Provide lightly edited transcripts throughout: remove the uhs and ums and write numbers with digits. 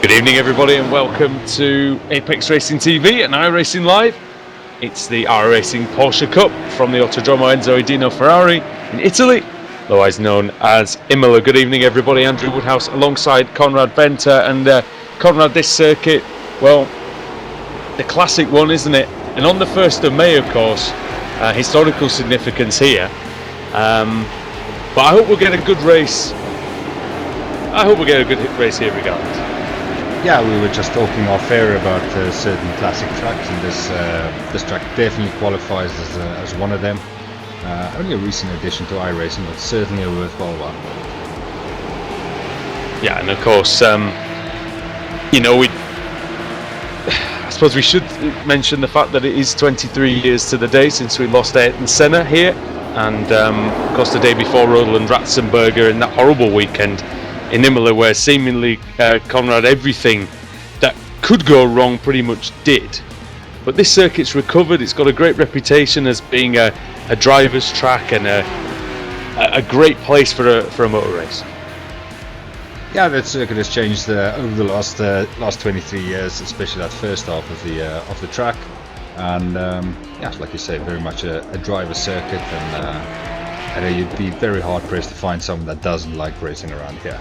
Good evening everybody and welcome to Apex Racing TV and iRacing Live. It's the iRacing Porsche Cup from the Autodromo Enzo Edino Ferrari in Italy, otherwise known as Imola. Good evening everybody, Andrew Woodhouse alongside Conrad Venter. And Conrad, this circuit, well, the classic one, isn't it? And on the 1st of May, of course, historical significance here. But I hope we'll get a good race. I hope we'll get a good race here regardless. Yeah, we were just talking off air about certain classic tracks, and this track definitely qualifies as one of them. Only a recent addition to iRacing, but certainly a worthwhile one. Yeah, and of course, I suppose we should mention the fact that it is 23 years to the day since we lost Ayrton Senna here, and of course the day before Roland Ratzenberger in that horrible weekend in Imola, where seemingly Conrad, everything that could go wrong pretty much did. But this circuit's recovered. It's got a great reputation as being a driver's track and a great place for a motor race. Yeah, that circuit has changed over the last 23 years, especially that first half of the track. And yeah, like you say, very much a driver's circuit, and you'd be very hard pressed to find someone that doesn't like racing around here.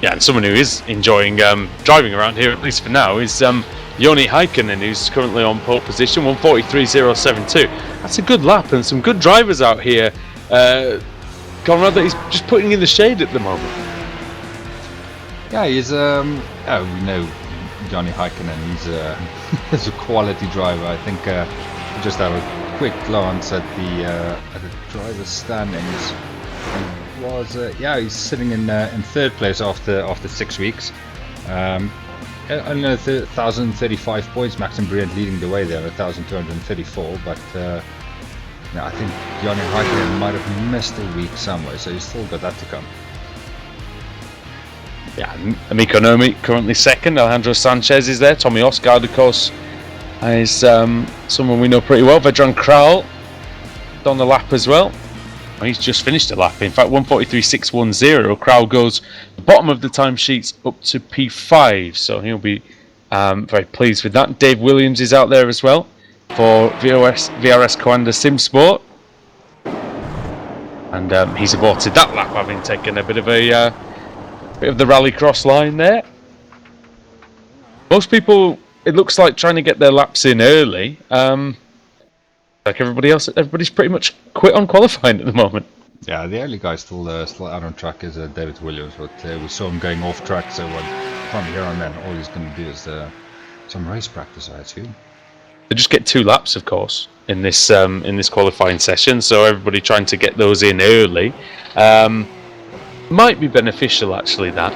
Yeah, and someone who is enjoying driving around here, at least for now, is Joni Heikkinen, who's currently on pole position, 1:43.072. That's a good lap, and some good drivers out here. Conrad, that he's just putting in the shade at the moment. Yeah, he's we know Joni Heikkinen. He's a quality driver. I think we just have a quick glance at the driver's standings. He's sitting in third place after 6 weeks. Only 1,035 points. Max and Briant leading the way there, 1,234. But I think Joni Heikkinen might have missed a week somewhere, so he's still got that to come. Yeah, Amico Nomi currently second. Alejandro Sanchez is there. Tommy Osgaard, of course, is someone we know pretty well. Vedran Kral on the lap as well. He's just finished a lap. In fact, 1:43.610. Kral goes the bottom of the timesheets up to P5, so he'll be very pleased with that. Dave Williams is out there as well for VRS Coanda Sim Sport, and he's aborted that lap, having taken a bit of the rallycross line there. Most people, it looks like, trying to get their laps in early. Like everybody else, everybody's pretty much quit on qualifying at the moment. Yeah, the early guy still out on track is David Williams, but we saw him going off track, so from here on then, all he's going to do is some race practice, I assume. They just get 2 laps, of course, in this qualifying session, so everybody trying to get those in early. Might be beneficial, actually, that,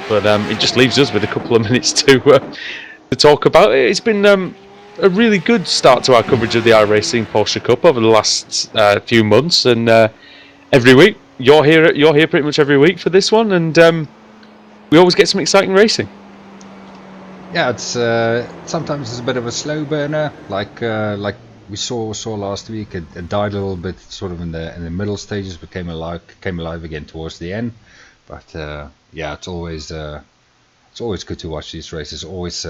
but it just leaves us with a couple of minutes to talk about it. It's been a really good start to our coverage of the iRacing Porsche Cup over the last few months, and every week you're here pretty much every week for this one, and we always get some exciting racing. Yeah, it's sometimes it's a bit of a slow burner, like we saw last week. It died a little bit, sort of in the middle stages, but came alive again towards the end. But yeah, it's always good to watch these races. Always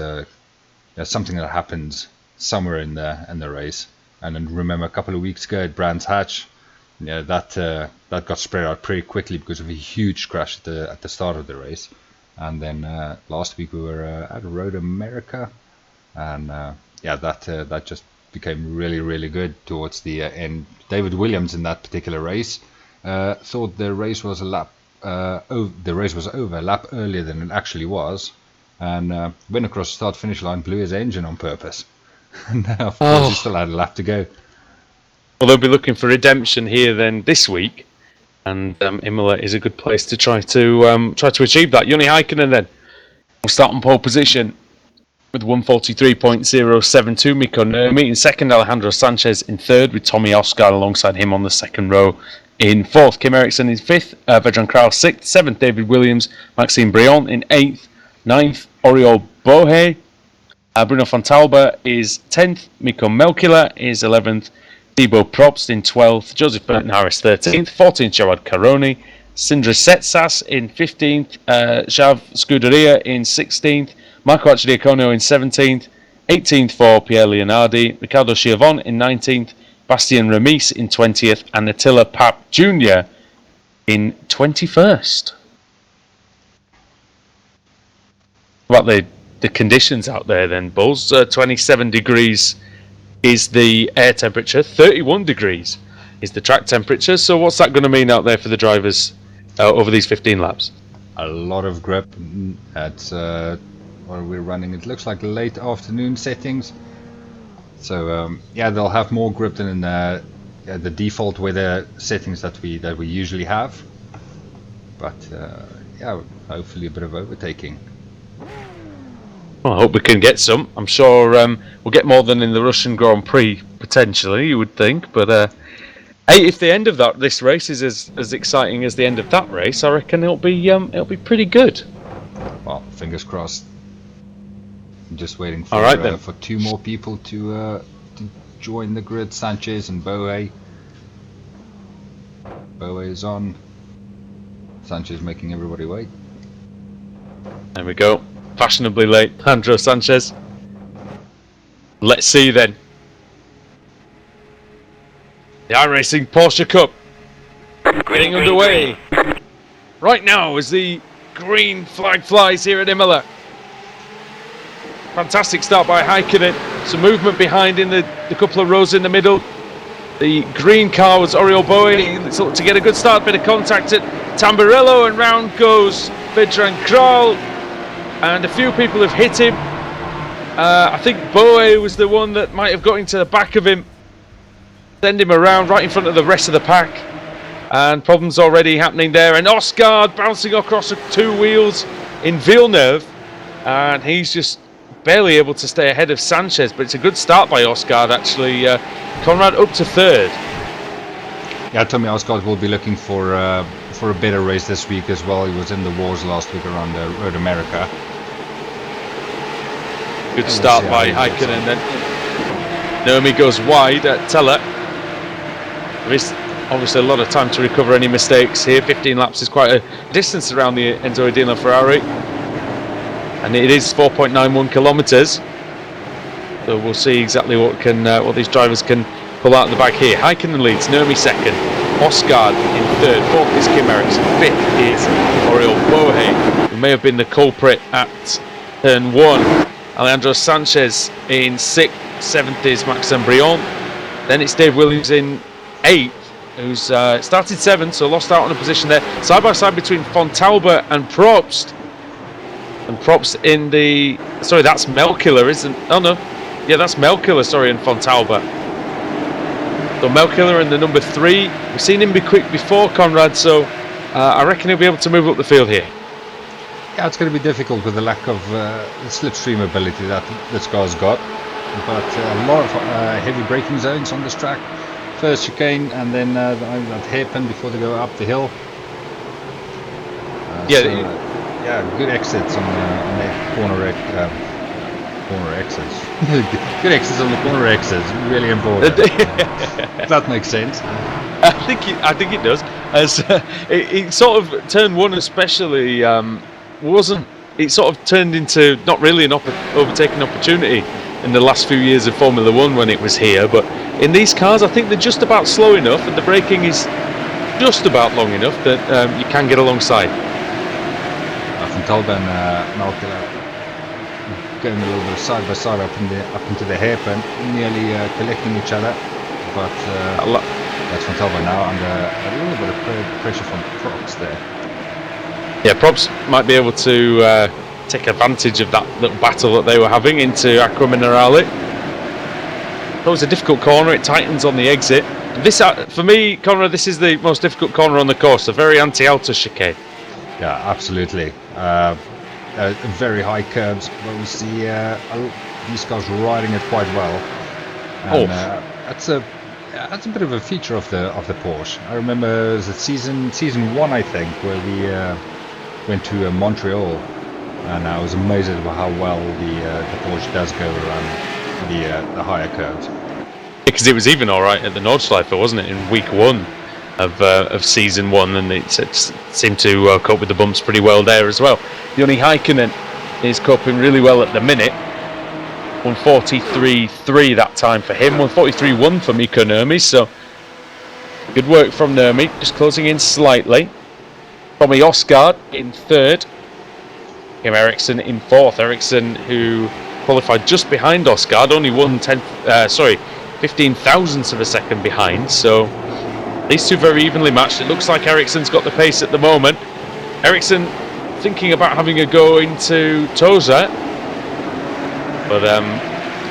something that happens somewhere in the race. And then remember a couple of weeks ago at Brands Hatch, that got spread out pretty quickly because of a huge crash at the start of the race. And then last week we were at Road America, and that just became really, really good towards the end. David Williams in that particular race thought the race was over a lap earlier than it actually was, and went across the start-finish line, blew his engine on purpose. And of course he still had a lap to go. Well, they'll be looking for redemption here then this week, and Imola is a good place to try to achieve that. Joni Heikkinen then will start on pole position with 1:43.072. Mikko Nurmi in second, Alejandro Sanchez in third, with Tommy Osgaard alongside him on the second row in fourth. Kim Eriksson in fifth, Vedran Kral sixth, seventh David Williams, Maxime Briant in eighth, ninth Oriol Bohe, Bruno Fontalba is 10th, Mikko Melkila is 11th, Thibaut Probst in 12th, Joseph Burton Harris 13th, 14th Gerard Caroni, Sindri Setsas in 15th, Xav Scuderia in 16th, Marco Accidiacono in 17th, 18th for Pierre Leonardi, Ricardo Schiavon in 19th, Bastien Remis in 20th, and Attila Papp Jr. in 21st. What about the conditions out there then, Bulls? 27 degrees is the air temperature, 31 degrees is the track temperature. So what's that going to mean out there for the drivers over these 15 laps? A lot of grip at what we're running. It looks like late afternoon settings. So yeah, they'll have more grip than the default weather settings that we usually have. But yeah, hopefully a bit of overtaking. Well, I hope we can get some. I'm sure we'll get more than in the Russian Grand Prix potentially. You would think, but hey, if the end of this race is as exciting as the end of that race, I reckon it'll be pretty good. Well, fingers crossed. I'm just waiting for All right, for two more people to join the grid. Sanchez and Boe. Boe is on. Sanchez making everybody wait. There we go. Fashionably late, Andrew Sanchez. Let's see then. The iRacing Porsche Cup getting underway right now as the green flag flies here at Imola. Fantastic start by Häkkinen. Some movement behind in the couple of rows in the middle. The green car was Oriol Boe. It's to get a good start, bit of contact at Tamburello, and round goes Vedran Kral. And a few people have hit him. I think Boe was the one that might have got into the back of him, send him around right in front of the rest of the pack. And problems already happening there. And Oscar bouncing across two wheels in Villeneuve. And he's just barely able to stay ahead of Sanchez. But it's a good start by Oscar, actually. Conrad up to third. Yeah, Tommy Oscar will be looking for a better race this week as well. He was in the wars last week around Road America. Good start by Häkkinen then. Naomi goes wide at Teller. There is obviously a lot of time to recover any mistakes here. 15 laps is quite a distance around the Enzo Edina Ferrari. And it is 4.91 kilometres. So we'll see exactly what these drivers can pull out of the bag here. Häkkinen leads, Naomi second, Oscar in third, fourth is Kim Eriksson, fifth is Oriol Boe, who may have been the culprit at turn one. Alejandro Sanchez in sixth, seventh is Maxime Briand. Then it's Dave Williams in eighth, who's started seventh, so lost out on a position there. Side by side between Fontalba and Probst. And Probst in the... Sorry, that's Melkiller, isn't... Oh no. Yeah, that's Melkiller, sorry, and Fontalba. So Melkiller in the number 3. We've seen him be quick before, Conrad, so I reckon he'll be able to move up the field here. Yeah, it's going to be difficult with the lack of slipstream ability that this car's got. But a lot of heavy braking zones on this track. First chicane and then that hairpin before they go up the hill. Yeah, good exits on the corner exits. Good exits on the corner exits, really important. That makes sense. I think it does. As it sort of turn one especially wasn't. It sort of turned into not really an overtaking opportunity in the last few years of Formula One when it was here. But in these cars, I think they're just about slow enough, and the braking is just about long enough that you can get alongside. Fontalba and Melkiller going a little bit side by side up into the hairpin, nearly collecting each other. But that's Fontalba now under a little bit of pressure from Probst there. Yeah, Probst might be able to take advantage of that little battle that they were having into Acqua Minerale. It was a difficult corner, it tightens on the exit. This, for me, Conrad, this is the most difficult corner on the course, a very anti-alto chicane. Yeah, absolutely. Very high curves, but we see these cars riding it quite well. And, that's a bit of a feature of the Porsche. I remember it was season 1, I think, where we went to Montreal, and I was amazed at how well the Porsche does go around the higher curves. Because it was even all right at the Nordschleife, wasn't it, in week 1? of season 1, and it seemed to cope with the bumps pretty well there as well. Joni Heikkinen is coping really well at the minute. 1:43.3 that time for him, 1:43.1 for Mikko Nurmi, so good work from Nurmi, just closing in slightly. Tommy Osgaard in 3rd. Kim Eriksson in 4th. Eriksson, who qualified just behind Osgaard, only 15 thousandths of a second behind, so these two very evenly matched. It looks like Eriksson's got the pace at the moment. Eriksson thinking about having a go into Toza, but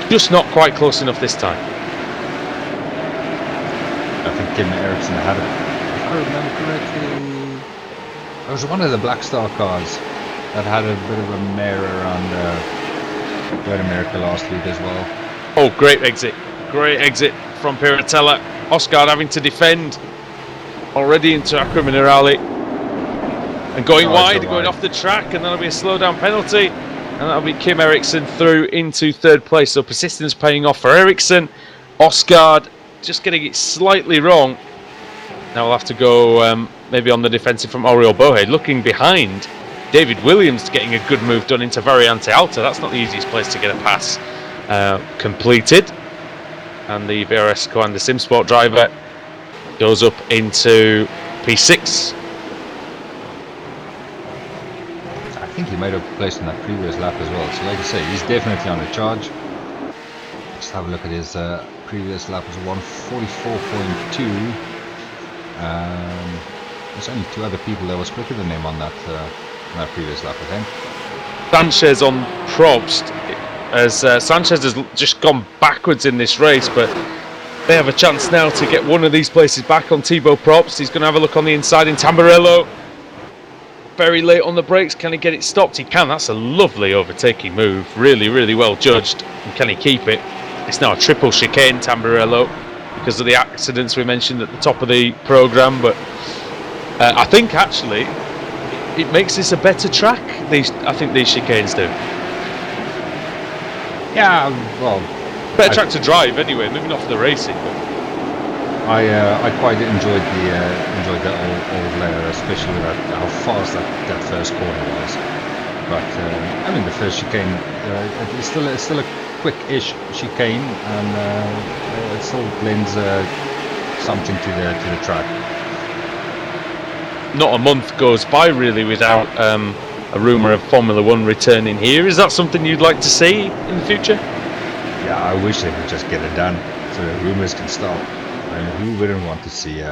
just not quite close enough this time. I think Kim Eriksson had if I remember correctly, it was one of the Black Star cars that had a bit of a mare around Road America last week as well. Oh, great exit from Piratella. Osgaard having to defend already into Acqua Minerale and going wide, going off the track, and that'll be a slowdown penalty, and that'll be Kim Eriksson through into 3rd place. So persistence paying off for Eriksson. Osgaard just getting it slightly wrong. Now we'll have to go maybe on the defensive from Oriol Bohe. Looking behind, David Williams getting a good move done into Variante Alta. That's not the easiest place to get a pass completed. And the VRS Commander SimSport driver goes up into P6. I think he made a place in that previous lap as well. So like I say, he's definitely on a charge. Let's have a look at his previous lap. It was 1:44.2. There's only 2 other people that was quicker than him on that previous lap, I think. Sanchez on Probst, as Sanchez has just gone backwards in this race, but they have a chance now to get one of these places back on Thibaut Probst. He's going to have a look on the inside in Tamburello. Very late on the brakes. Can he get it stopped? He can. That's a lovely overtaking move. Really, really well judged. And can he keep it? It's now a triple chicane, Tamburello, because of the accidents we mentioned at the top of the programme. But I think actually it makes this a better track. I think these chicanes do. Yeah, well, better track to drive anyway. Maybe not for the racing. But I quite enjoyed the old layer, especially with how fast that first corner was. But I mean, the first chicane it's still a quick-ish chicane, and it still lends something to the track. Not a month goes by really without a rumour of Formula 1 returning here. Is that something you'd like to see in the future? Yeah, I wish they could just get it done so the rumours can stop. I mean, who wouldn't want to see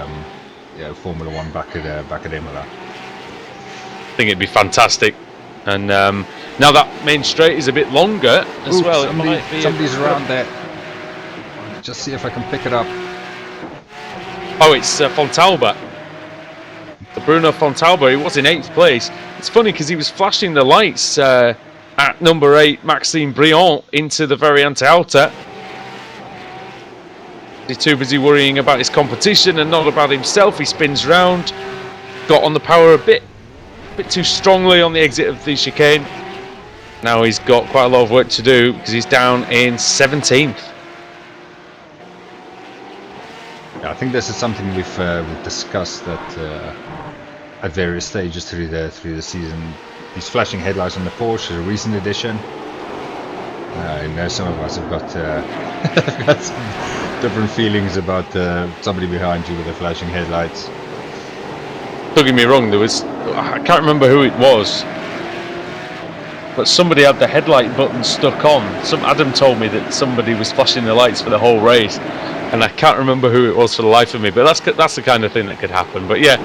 Formula 1 back at Imola? I think it'd be fantastic. And now that main straight is a bit longer as well. Somebody's around there. Just see if I can pick it up. Oh, it's Fontalba. Bruno Fontalba. He was in 8th place. It's funny because he was flashing the lights at number 8, Maxime Briand, into the Variante Alta. He's too busy worrying about his competition and not about himself. He spins round, got on the power a bit too strongly on the exit of the chicane. Now he's got quite a lot of work to do because he's down in 17th. Yeah, I think this is something we've discussed at various stages through the season. These flashing headlights on the Porsche is a recent addition. I know some of us have got, have got some different feelings about somebody behind you with the flashing headlights. Don't get me wrong, I can't remember who it was, but somebody had the headlight button stuck on. Adam told me that somebody was flashing the lights for the whole race, and I can't remember who it was for the life of me, but that's the kind of thing that could happen. But yeah,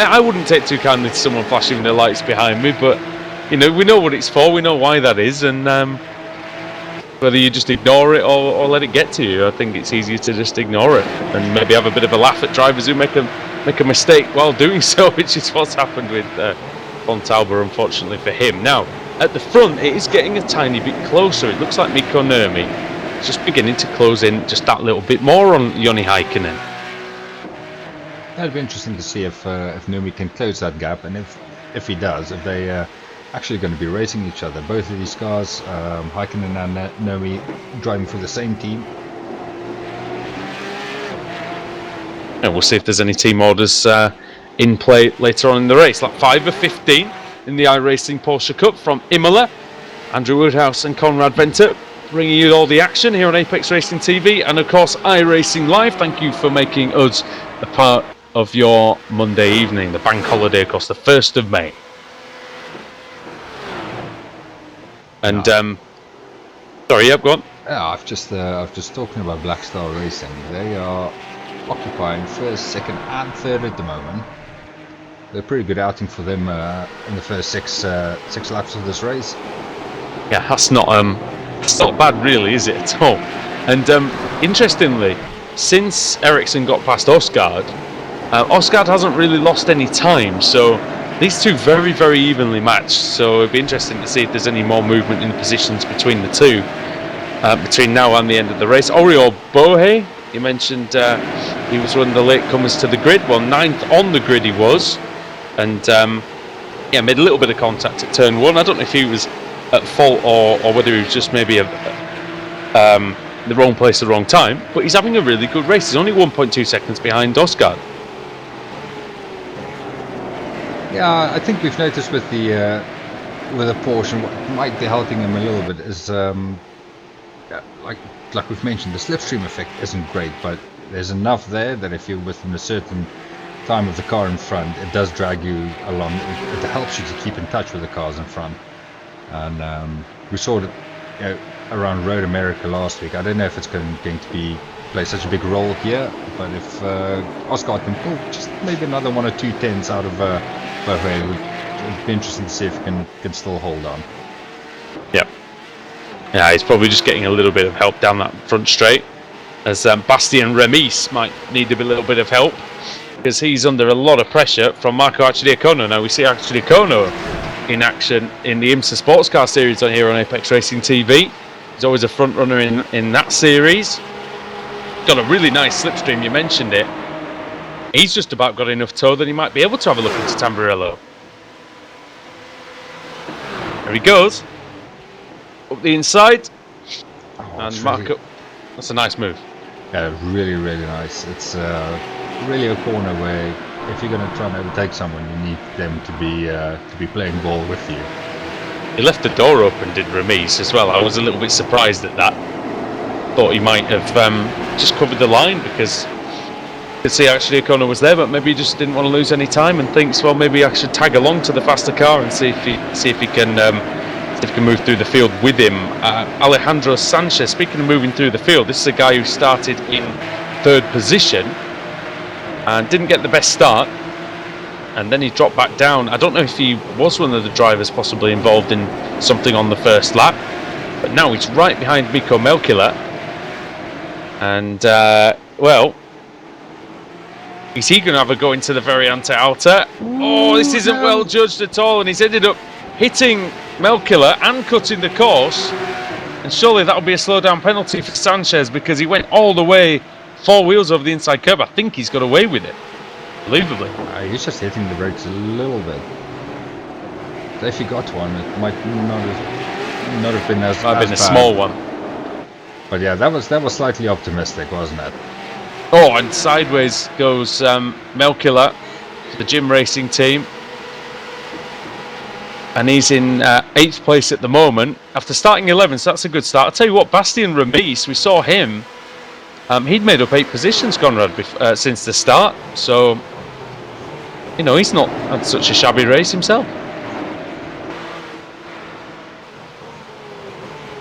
I wouldn't take too kindly to someone flashing the lights behind me, but you know, we know what it's for, we know why that is, and whether you just ignore it or let it get to you, I think it's easier to just ignore it and maybe have a bit of a laugh at drivers who make a mistake while doing so, which is what's happened with Fontalba, unfortunately for him. Now, at the front, it is getting a tiny bit closer. It looks like Mikko Nurmi is just beginning to close in just that little bit more on Joni Heikkinen. That'd be interesting to see if Nurmi can close that gap, and if he does, if they actually going to be racing each other. Both of these cars, Heikkinen and Nurmi, driving for the same team. And we'll see if there's any team orders in play later on in the race. Lap 5 of 15 in the iRacing Porsche Cup from Imola. Andrew Woodhouse and Conrad Venter bringing you all the action here on Apex Racing TV and of course iRacing Live. Thank you for making us a part of your Monday evening, the bank holiday, of course, the 1st of May. And sorry, yep, go on. Yeah, I've just talking about Black Star Racing. They are occupying first, second, and third at the moment. They're pretty good outing for them in the first six laps of this race. Yeah, that's not bad, really, is it at all? And interestingly, since Ericsson got past Osgard, Osgard hasn't really lost any time. So these two very, very evenly matched. So it'd be interesting to see if there's any more movement in the positions between the two between now and the end of the race. Oriol Bohe, you mentioned he was one of the latecomers to the grid. Well, 9th on the grid he was, and yeah, made a little bit of contact at turn 1. I don't know if he was at fault or whether he was just maybe the wrong place at the wrong time, but he's having a really good race. He's only 1.2 seconds behind Osgard. Yeah, I think we've noticed with the Porsche, what might be helping him a little bit is like we've mentioned, the slipstream effect isn't great, but there's enough there that if you're within a certain time of the car in front, it does drag you along. It helps you to keep in touch with the cars in front. And we saw it around Road America last week. I don't know if it's going to play such a big role here, but if Oscar can pull just maybe another 1 or 2 tenths out of Bohe, it would be interesting to see if he can still hold on. Yep. Yeah, he's probably just getting a little bit of help down that front straight, as Bastien Remis might need a little bit of help, because he's under a lot of pressure from Marco Accidiacono. Now we see Accidiacono in action in the IMSA Sports Car Series on here on Apex Racing TV. He's always a front runner in that series. Got a really nice slipstream, you mentioned it. He's just about got enough tow that he might be able to have a look into Tamburello. There he goes. Up the inside. And Marco. Really, that's a nice move. Yeah, really, really nice. It's really a corner where if you're going to try and overtake someone, you need them to be playing ball with you. He left the door open, did Remis as well. I was a little bit surprised at that. Thought he might have just covered the line, because you could see actually O'Connor was there, but maybe he just didn't want to lose any time and thinks, well, maybe I should tag along to the faster car and see if he can move through the field with him. Alejandro Sanchez, speaking of moving through the field, this is a guy who started in 3rd position and didn't get the best start, and then he dropped back down. I don't know if he was one of the drivers possibly involved in something on the first lap, but now he's right behind Mikko Melkila. And well, is he going to have a go into the Variante Alta? Oh, this isn't well judged at all, and he's ended up hitting Melkila and cutting the course. And surely that'll be a slowdown penalty for Sanchez, because he went all the way 4 wheels over the inside curb. I think he's got away with it. Unbelievably. He's just hitting the brakes a little bit. So if he got one, it might not have been as might have been a bad. small one. But yeah, that was slightly optimistic, wasn't it? Oh, and sideways goes Melkila, the Jim Racing team. And he's in 8th place at the moment after starting 11th, so that's a good start. I'll tell you what, Bastien Remis, we saw him. He'd made up 8 positions, Conrad, since the start. So, you know, he's not had such a shabby race himself.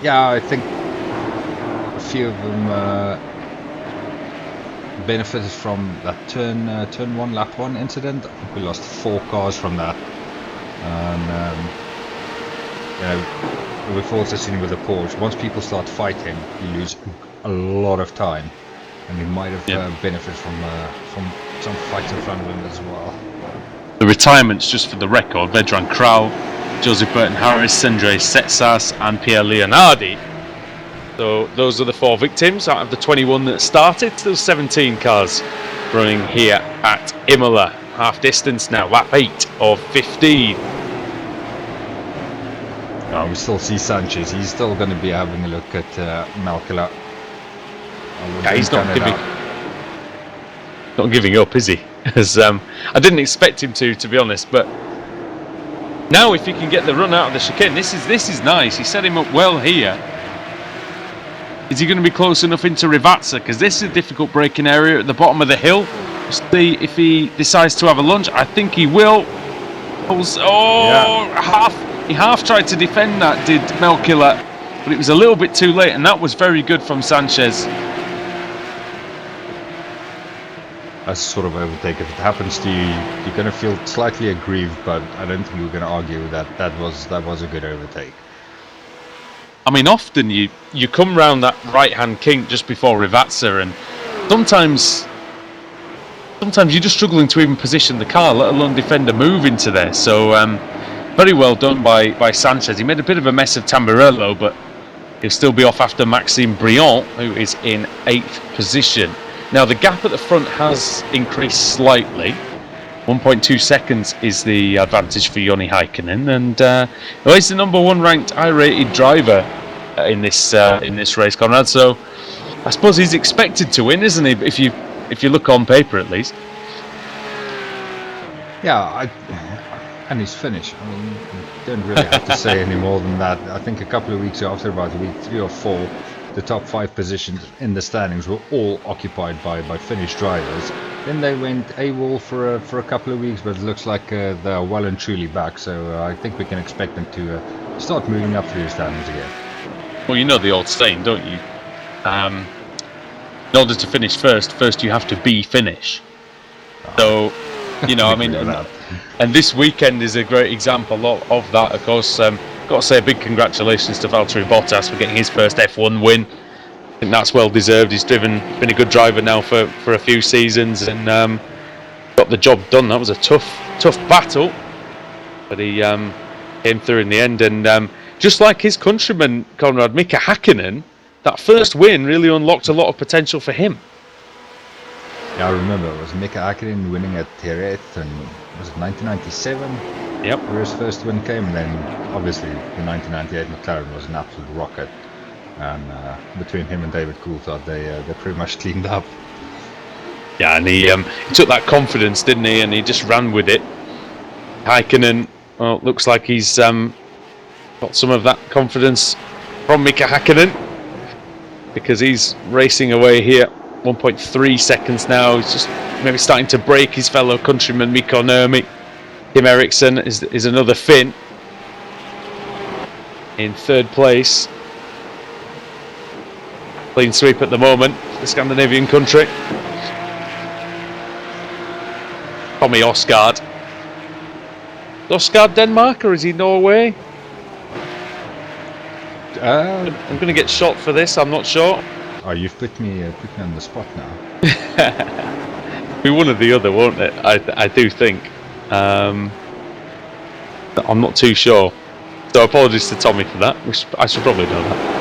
Yeah, I think a few of them benefited from that turn 1, lap 1 incident. I think we lost 4 cars from that. And you know, we've also seen with the Porsche, once people start fighting, you lose a lot of time, and he might have benefited from some fights in front of him as well. The retirements, just for the record: Vedran Kral, Joseph Burton Harris, Andrei Setsas, and Pierre Leonardi. So those are the 4 victims out of the 21 that started. There's 17 cars running here at Imola. Half distance now, lap 8 of 15. Oh, we still see Sanchez. He's still going to be having a look at Melkila. Yeah, he's not giving. not giving up, is he? As I didn't expect him to be honest. But now, if he can get the run out of the chicane, this is nice. He set him up well here. Is he going to be close enough into Rivazza? Because this is a difficult braking area at the bottom of the hill. See if he decides to have a lunge. I think he will. He half tried to defend that, did Melkila, but it was a little bit too late, and that was very good from Sanchez. That's sort of overtake. If it happens to you, you're going to feel slightly aggrieved, but I don't think we're going to argue that that was a good overtake. I mean, often you come round that right-hand kink just before Rivazza, and sometimes you're just struggling to even position the car, let alone defend a move into there. So very well done by Sanchez. He made a bit of a mess of Tamburello, but he'll still be off after Maxime Briand, who is in 8th position. Now the gap at the front has increased slightly. 1.2 seconds is the advantage for Joni Heikkinen, and he's the number 1 ranked I-rated driver in this race, Conrad. So I suppose he's expected to win, isn't he? If you look on paper, at least. Yeah, and his finish. I mean, you don't really have to say any more than that. I think a couple of weeks after, about week 3 or 4, the top 5 positions in the standings were all occupied by Finnish drivers. Then they went AWOL for a couple of weeks, but it looks like they're well and truly back. So I think we can expect them to start moving up through the standings again. Well, you know the old saying, don't you? In order to finish first you have to be Finnish. So, you know, I mean, and this weekend is a great example of that. Of course, got to say a big congratulations to Valtteri Bottas for getting his first F1 win. I think that's well deserved. He's been a good driver now for a few seasons, and got the job done. That was a tough battle, but he came through in the end. And just like his countryman Conrad, Mika Hakkinen, that first win really unlocked a lot of potential for him. Yeah, I remember it was Mika Hakkinen winning at Jerez, and was it 1997? Yep. Where his first win came, and then obviously the 1998 McLaren was an absolute rocket. And between him and David Coulthard, they pretty much cleaned up. Yeah, and he took that confidence, didn't he? And he just ran with it. Heikkinen, well, looks like he's got some of that confidence from Mika Hakkinen, because he's racing away here. 1.3 seconds now. He's just maybe starting to break his fellow countryman Mikko Nurmi. Tim Eriksson is another Finn in 3rd place. Clean sweep at the moment, the Scandinavian country. Tommy Osgaard. Osgaard Denmark, or is he Norway? I'm going to get shot for this, I'm not sure. Oh, you've put me on the spot now. Be one or the other, won't it? I do think. I'm not too sure. So apologies to Tommy for that. I should probably know that.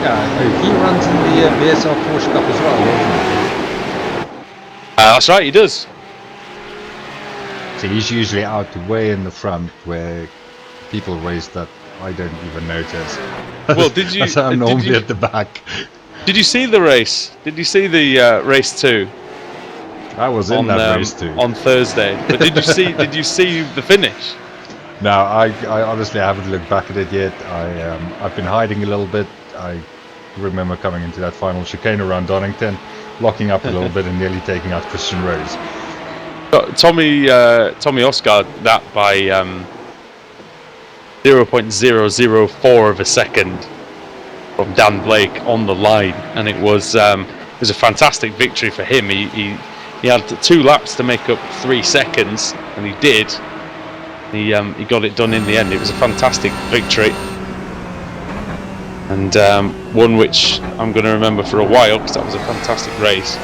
Yeah, he runs in the BSR Porsche Cup as well, doesn't he? That's right, he does. So he's usually out way in the front where people race that I don't even notice. Well, did you? So I'm normally at the back. Did you see the race? Did you see the race 2? I was in that race too on Thursday. But did you see? Did you see the finish? No, I honestly haven't looked back at it yet. I've been hiding a little bit. I remember coming into that final chicane around Donington, locking up a little bit and nearly taking out Christian Rose. Tommy Osgaard that by 0.004 of a second from Dan Blake on the line, and it was a fantastic victory for him. He had 2 laps to make up 3 seconds, and he did. He got it done in the end. It was a fantastic victory, and one which I'm going to remember for a while, because that was a fantastic race.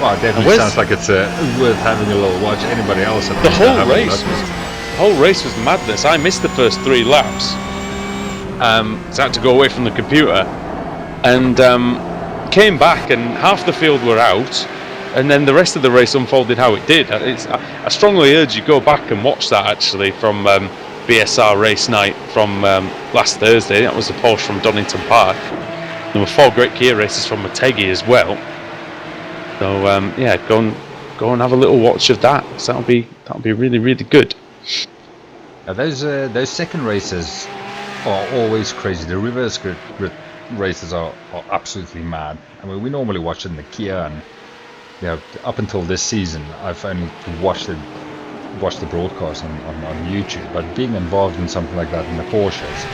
Well, it definitely sounds like it's worth having a little watch. Anybody else? The whole race was madness. I missed the first 3 laps. So I had to go away from the computer, and came back, and half the field were out, and then the rest of the race unfolded how it did. I strongly urge you go back and watch that, actually, from BSR race night from last Thursday. That was the Porsche from Donington Park. There were 4 great Kia races from Motegi as well. So yeah, go and have a little watch of that. So that'll be really really good. Now those second races are always crazy. The reverse grid races are absolutely mad. I mean, we normally watch it in the Kia, and up until this season, I've only watched the broadcast on YouTube. But being involved in something like that in the Porsches,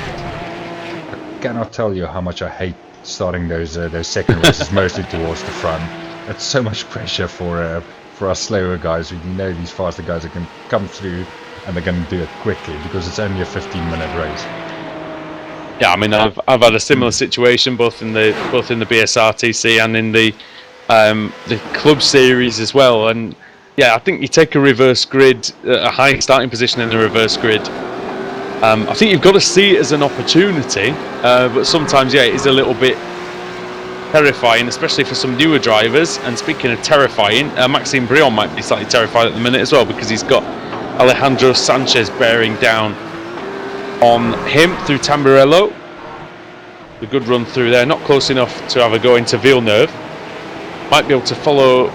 I cannot tell you how much I hate starting those second races mostly towards the front. It's so much pressure for us slower guys. You know, these faster guys that can come through and they're going to do it quickly because it's only a 15-minute race. Yeah, I mean, I've had a similar situation both in the BSRTC and in the club series as well. And yeah, I think you take a reverse grid, a high starting position in the reverse grid. I think you've got to see it as an opportunity, but sometimes yeah, it is a little bit terrifying, especially for some newer drivers. And speaking of terrifying, Maxime Brion might be slightly terrified at the minute as well because he's got Alejandro Sanchez bearing down on him through Tamburello. A good run through there, not close enough to have a go into Villeneuve. Might be able to follow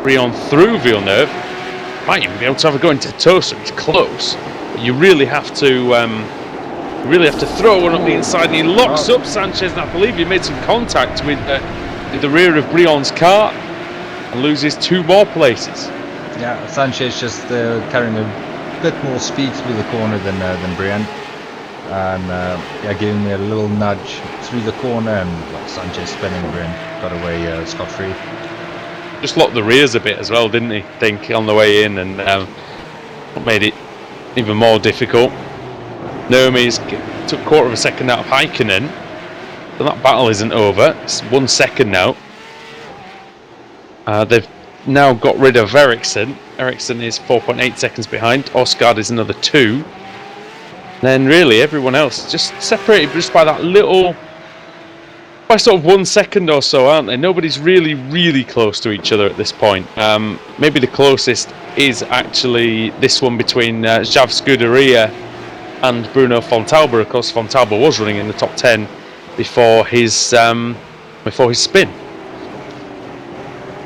Brion through Villeneuve. Might even be able to have a go into Tosa. He's close, but you really have to throw one up the inside, and he locks up Sanchez. And I believe he made some contact with the rear of Brion's car and loses 2 more places. Yeah, Sanchez just carrying a bit more speed through the corner than Brian, and yeah, giving me a little nudge through the corner, and Sanchez spinning. Brian got away scot-free. Just locked the rears a bit as well, didn't he? I think on the way in, and made it even more difficult. Naomi's took 1/4 of a second out of Häkkinen, so that battle isn't over. It's 1 second now. They've now got rid of Ericsson. Ericsson is 4.8 seconds behind. Osgaard is another 2. Then really everyone else just separated just by that little, by sort of 1 second or so, aren't they? Nobody's really close to each other at this point. Maybe the closest is actually this one between Jav Scuderia and Bruno Fontalba. Of course, Fontalba was running in the top 10 before his spin.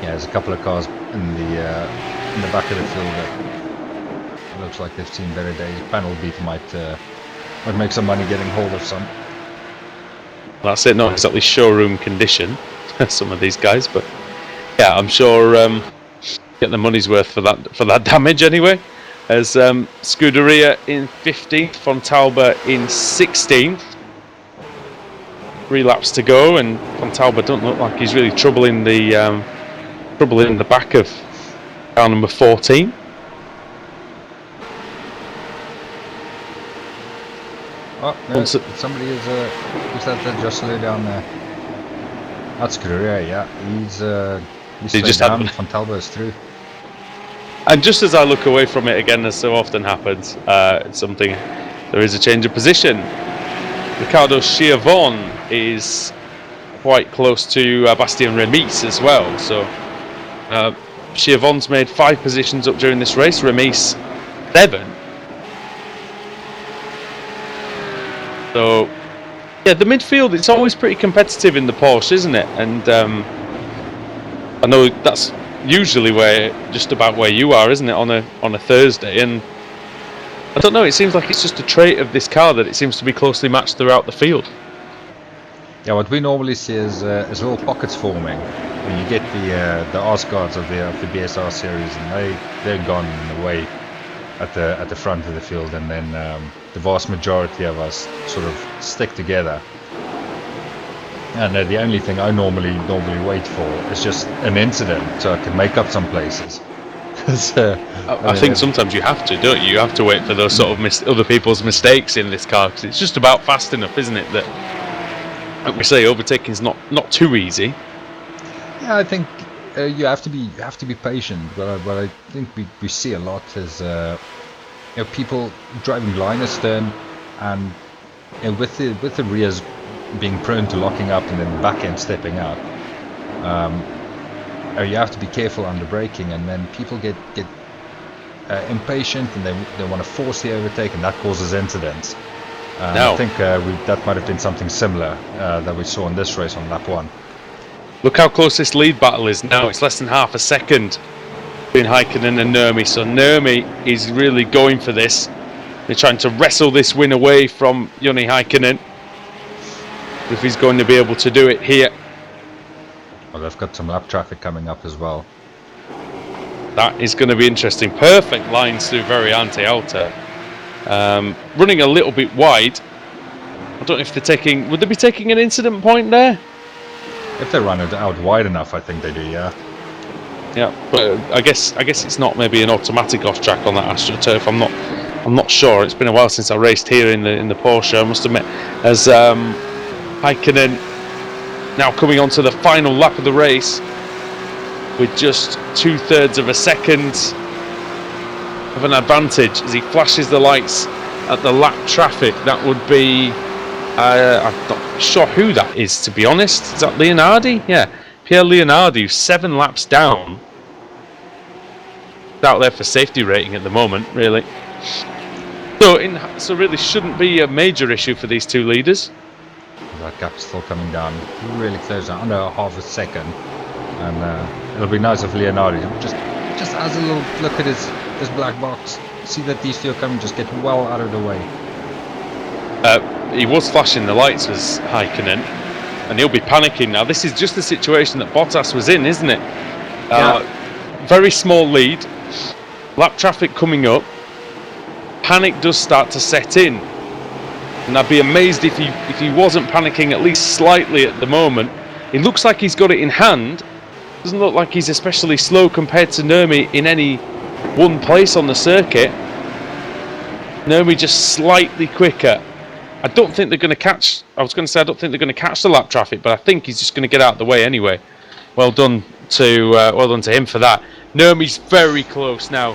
Yeah, there's a couple of cars in the back of the field that looks like they've seen better days. Panel beat might make some money getting hold of some. That's it, not exactly showroom condition, some of these guys, but yeah, I'm sure get the money's worth for that damage anyway. As Scuderia in 15th, Fontalba in 16th. 3 laps to go, and Fontalba don't look like he's really troubling the back of car number 14. Oh, no, somebody is who's that just slowed down there? That's Scuderia, yeah. He's slowed down. Fontalba is through. And just as I look away from it again, as so often happens, there is a change of position. Ricardo Schiavon is quite close to Bastien Remis as well. So Schiavon's made 5 positions up during this race, Remis 7. So yeah, the midfield, it's always pretty competitive in the Porsche, isn't it? And I know that's usually just about where you are, isn't it, on a Thursday? And I don't know, it seems like it's just a trait of this car that it seems to be closely matched throughout the field. Yeah, what we normally see is little pockets forming when you get the Oscards of the BSR series, and they're gone in the way at the front of the field, and then the vast majority of us sort of stick together. And the only thing I normally wait for is just an incident so I can make up some places. I think sometimes you have to, don't you? You have to wait for those sort of other people's mistakes in this car, because it's just about fast enough, isn't it? That, like we say, overtaking is not too easy. Yeah, I think you have to be patient. But what I think we see a lot is people driving line astern, and with the rears being prone to locking up and then the back end stepping out. You have to be careful under braking, and then people get impatient and they want to force the overtake, and that causes incidents. I think that might have been something similar that we saw in this race on lap 1. Look how close this lead battle is now. It's less than half a second between Häkkinen and Nurmi. So Nurmi is really going for this. They're trying to wrestle this win away from Joni Häkkinen. If he's going to be able to do it here. Well, they've got some lap traffic coming up as well. That is going to be interesting. Perfect lines through Variante Alta. Running a little bit wide. I don't know if they're taking... Would they be taking an incident point there? If they run it out wide enough, I think they do, yeah. Yeah, but I guess it's not maybe an automatic off track on that AstroTurf. I'm not sure. It's been a while since I raced here in the Porsche, I must admit. As Häkkinen now coming on to the final lap of the race with just 2/3 of a second of an advantage as he flashes the lights at the lap traffic. That would be I'm not sure who that is, to be honest. Is that Leonardi? Yeah, Pierre Leonardi, who's 7 laps down. He's out there for safety rating at the moment, really. So really shouldn't be a major issue for these two leaders. That gap's still coming down really close, under half a second. And it'll be nice if Leonardi just has a little look at his black box. See that these two are coming, just get well out of the way. He was flashing the lights as Häkkinen, and he'll be panicking now. This is just the situation that Bottas was in, isn't it? Very small lead, lap traffic coming up, panic does start to set in, and I'd be amazed if he wasn't panicking at least slightly at the moment. It looks like he's got it in hand. Doesn't look like he's especially slow compared to Nurmi in any one place on the circuit. Nurmi just slightly quicker. I don't think they're going to catch... I was going to say I don't think they're going to catch the lap traffic, but I think he's just going to get out of the way anyway. Well done to him for that. Nurmi's very close now.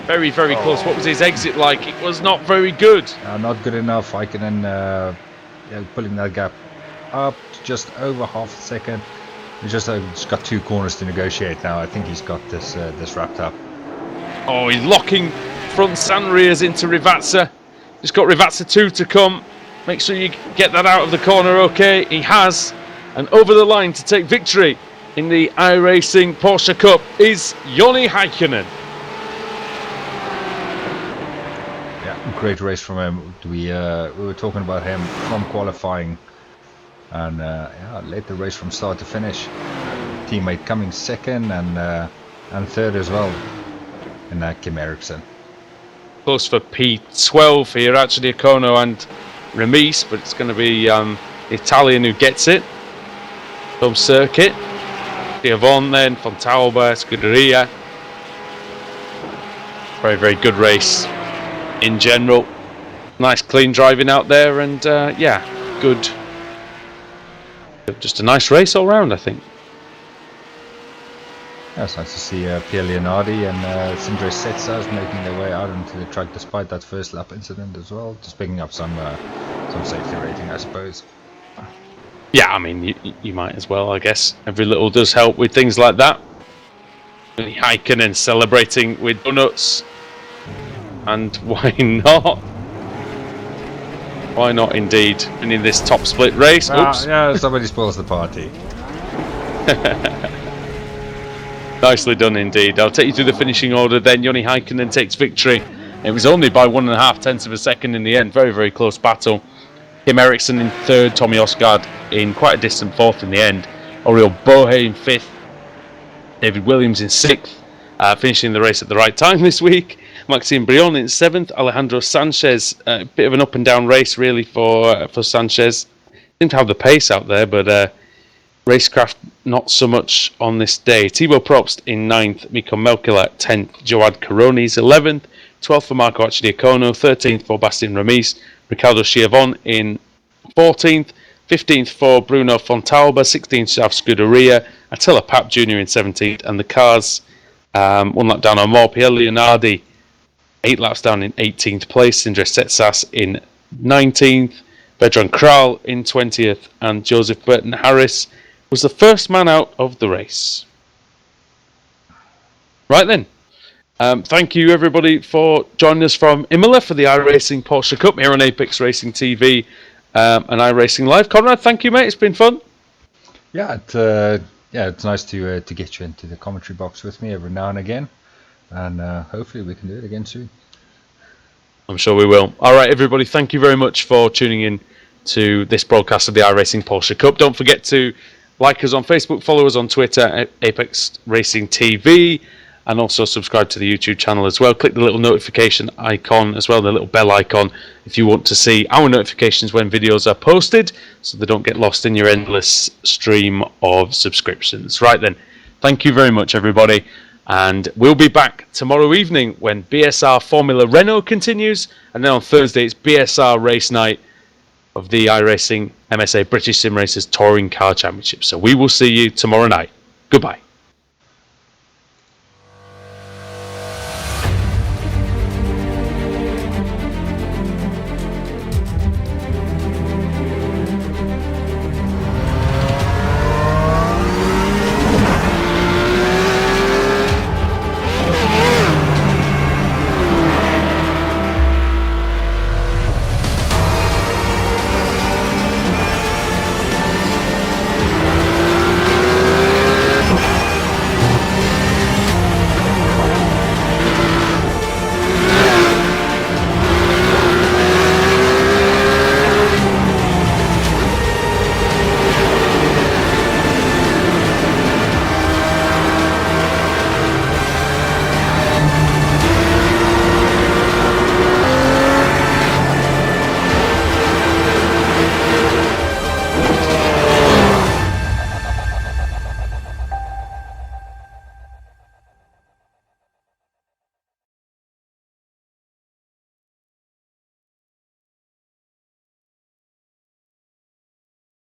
Very, very close. What was his exit like? It was not very good. Not good enough. Häkkinen pulling that gap up to just over half a second. He's just got 2 corners to negotiate now. I think he's got this wrapped up. Oh, he's locking front Sanrias into Rivazza. Just got Rivazza 2 to come. Make sure you get that out of the corner, okay? He has. And over the line to take victory in the iRacing Porsche Cup is Joni Häkkinen. Yeah, great race from him. We were talking about him from qualifying, and led the race from start to finish. Teammate coming second and third as well in Kim Eriksson. Close for P12 here, actually, Okono and Remise, but it's going to be the Italian who gets it. Home circuit. Schiavone then, Fontalba, Scuderia. Very, very good race in general. Nice clean driving out there, and good. Just a nice race all round, I think. Yeah, it's nice to see Pierre Leonardi and Sindre Setsas making their way out into the track despite that first lap incident as well. Just picking up some safety rating, I suppose. Yeah, I mean, you might as well, I guess. Every little does help with things like that. Häkkinen celebrating with donuts. And why not? Why not, indeed? Winning this top split race. Oops. Yeah, somebody spoils the party. Nicely done indeed. I'll take you through the finishing order then. Joni Häkkinen takes victory. It was only by 1.5 tenths of a second in the end. Very, very close battle. Kim Eriksson in third. Tommy Osgaard in quite a distant fourth in the end. Oriol Bohe in fifth. David Williams in sixth. Finishing the race at the right time this week. Maxime Brion in seventh. Alejandro Sanchez. A bit of an up and down race really for Sanchez. Didn't have the pace out there, but racecraft not so much on this day. Thibaut Probst in 9th, Mikko Melkila 10th, Joad Caronis 11th, 12th for Marco Accidiacono, 13th for Bastien Remise, Ricardo Schiavone in 14th, 15th for Bruno Fontalba, 16th Xav Scuderia, Attila Papp Jr. in 17th, and the cars 1 lap down or more. Pierre Leonardi 8 laps down in 18th place, Sindre Setsas in 19th, Vedran Kral in 20th, and Joseph Burton Harris was the first man out of the race. Right then. Thank you everybody for joining us from Imola for the iRacing Porsche Cup here on Apex Racing TV and iRacing Live. Conrad, thank you mate, it's been fun. Yeah, yeah, it's nice to get you into the commentary box with me every now and again, and hopefully we can do it again soon. I'm sure we will. All right, everybody, thank you very much for tuning in to this broadcast of the iRacing Porsche Cup. Don't forget to like us on Facebook, follow us on Twitter at Apex Racing TV, and also subscribe to the YouTube channel as well. Click the little notification icon as well, the little bell icon, if you want to see our notifications when videos are posted, so they don't get lost in your endless stream of subscriptions. Right then, thank you very much, everybody. And we'll be back tomorrow evening when BSR Formula Renault continues. And then on Thursday, it's BSR Race Night of the iRacing MSA British Sim Racers Touring Car Championship. So we will see you tomorrow night. Goodbye.